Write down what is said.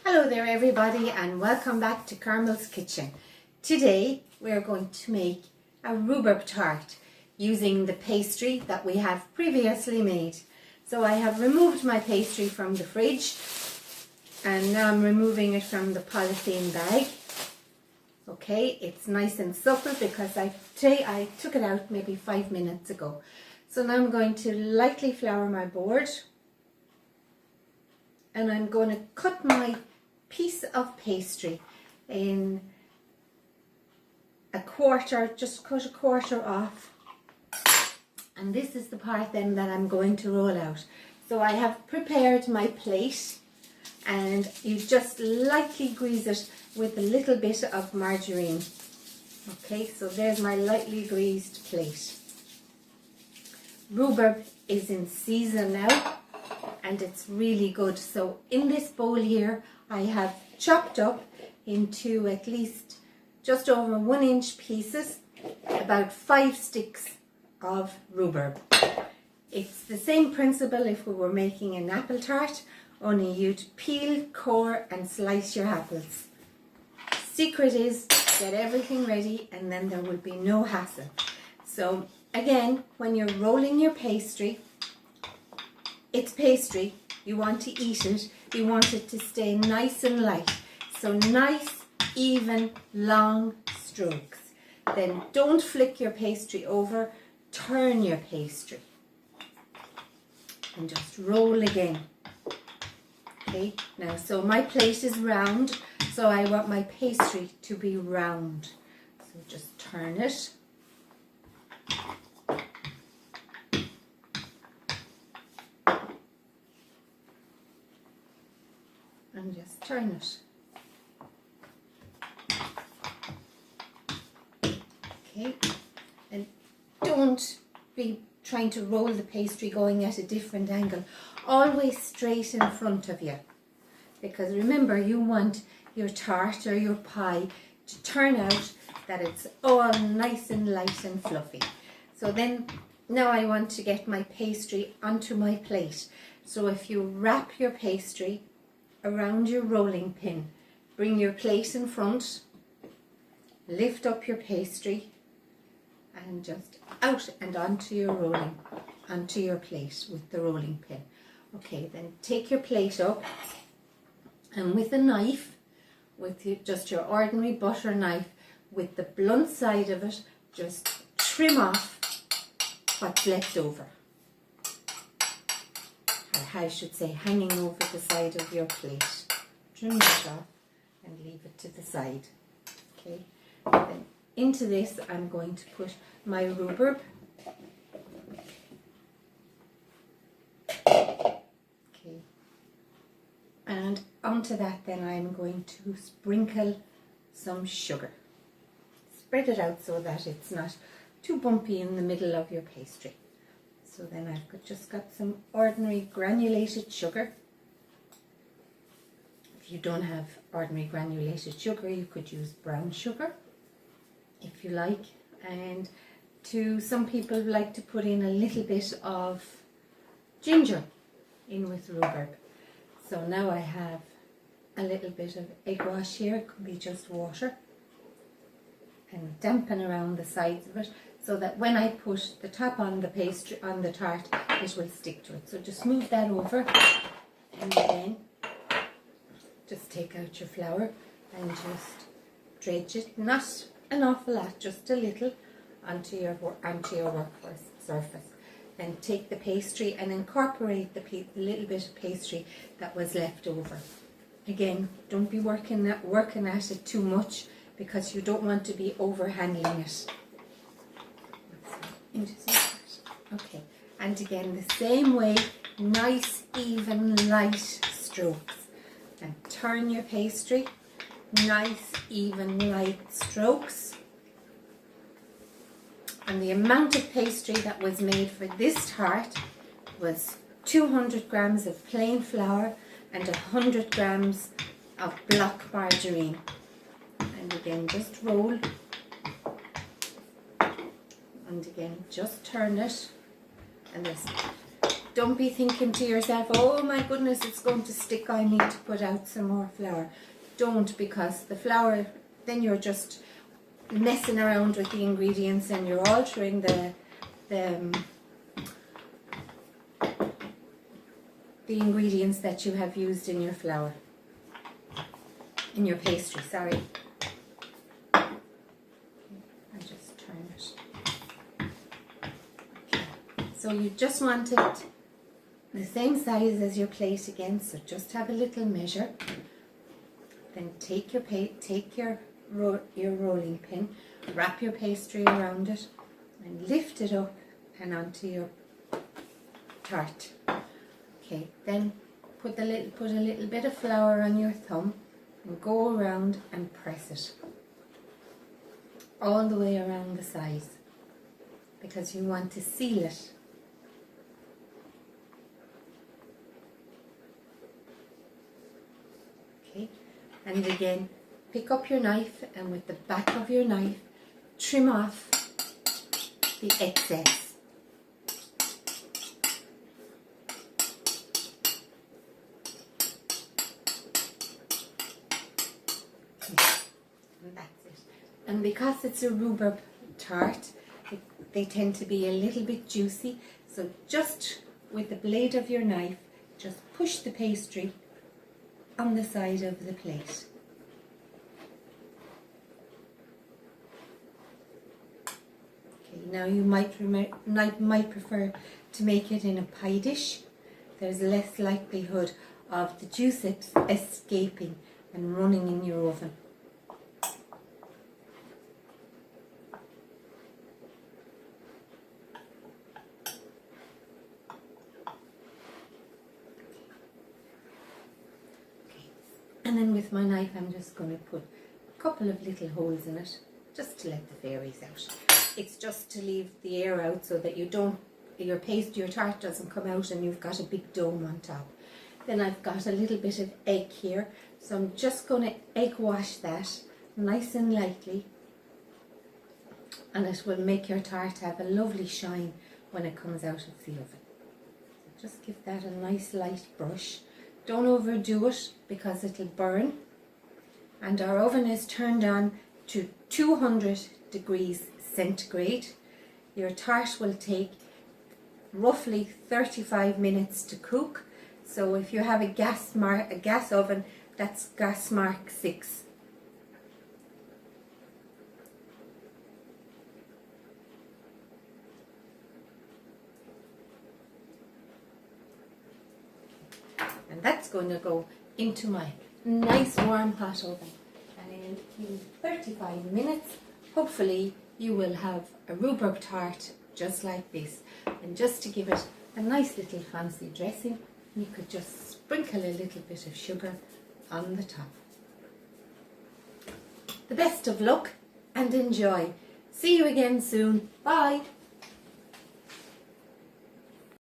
Hello there everybody and welcome back to Carmel's Kitchen. Today we are going to make a rhubarb tart using the pastry that we have previously made. So I have removed my pastry from the fridge and now I'm removing it from the polythene bag. Okay, it's nice and supple because I took it out maybe 5 minutes ago. So now I'm going to lightly flour my board and I'm going to cut my piece of pastry in a quarter, just cut a quarter off, and this is the part then that I'm going to roll out. So I have prepared my plate and you just lightly grease it with a little bit of margarine. Okay, so there's my lightly greased plate. Rhubarb is in season now and it's really good. So in this bowl here I have chopped up into at least just over 1-inch pieces about 5 sticks of rhubarb. It's the same principle if we were making an apple tart, only you'd peel, core and slice your apples. Secret is get everything ready and then there will be no hassle. So again, when you're rolling your pastry, it's pastry, you want to eat it, you want it to stay nice and light. So nice, even, long strokes. Then don't flick your pastry over, turn your pastry. And just roll again. Okay, now so my plate is round, so I want my pastry to be round. So just turn it. And just turn it. Okay, and don't be trying to roll the pastry going at a different angle. Always straight in front of you. Because remember, you want your tart or your pie to turn out that it's all nice and light and fluffy. So then, now I want to get my pastry onto my plate. So if you wrap your pastry around your rolling pin, bring your plate in front, lift up your pastry and just out and onto your plate with the rolling pin. Okay, then take your plate up and with a knife, just your ordinary butter knife, with the blunt side of it, just trim off what's left over. I should say hanging over the side of your plate. Trim that off and leave it to the side. Okay, then into this I'm going to put my rhubarb. Okay, and onto that then I'm going to sprinkle some sugar. Spread it out so that it's not too bumpy in the middle of your pastry. So then I've just got some ordinary granulated sugar. If you don't have ordinary granulated sugar, you could use brown sugar if you like. And some people like to put in a little bit of ginger in with rhubarb. So now I have a little bit of egg wash here, it could be just water, and dampen around the sides of it, so that when I put the top on the pastry, on the tart, it will stick to it. So just move that over and then just take out your flour and just dredge it, not an awful lot, just a little, onto your work surface. Then take the pastry and incorporate the little bit of pastry that was left over. Again, don't be working at it too much because you don't want to be over handling it. Okay, and again the same way, nice, even, light strokes. And turn your pastry, nice, even, light strokes. And the amount of pastry that was made for this tart was 200 grams of plain flour and 100 grams of block margarine. And again, just roll. And again, just turn it. And this Don't be thinking to yourself, oh my goodness, it's going to stick, I need to put out some more flour. Don't, because the flour, then you're just messing around with the ingredients and you're altering the ingredients that you have used in your flour, in your pastry, sorry. I'll just turn it. Okay. So you just want it the same size as your plate again, so just have a little measure. Then take your rolling pin, wrap your pastry around it and lift it up and onto your tart. Okay, then put a little bit of flour on your thumb and go around and press it all the way around the sides, because you want to seal it. Okay, and again, pick up your knife and with the back of your knife trim off the excess. And that's it. And because it's a rhubarb tart, they tend to be a little bit juicy, so just with the blade of your knife, just push the pastry on the side of the plate. Okay, now you might prefer to make it in a pie dish. There's less likelihood of the juice escaping and running in your oven. And then with my knife I'm just going to put a couple of little holes in it, just to let the fairies out. It's just to leave the air out so that your tart doesn't come out and you've got a big dome on top. Then I've got a little bit of egg here, so I'm just going to egg wash that nice and lightly, and it will make your tart have a lovely shine when it comes out of the oven. So just give that a nice light brush. Don't overdo it because it'll burn. And our oven is turned on to 200 degrees centigrade. Your tart will take roughly 35 minutes to cook. So if you have a gas oven, that's gas mark 6. And that's going to go into my nice warm hot oven. And in 35 minutes, hopefully you will have a rhubarb tart just like this. And just to give it a nice little fancy dressing, you could just sprinkle a little bit of sugar on the top. The best of luck and enjoy. See you again soon. Bye.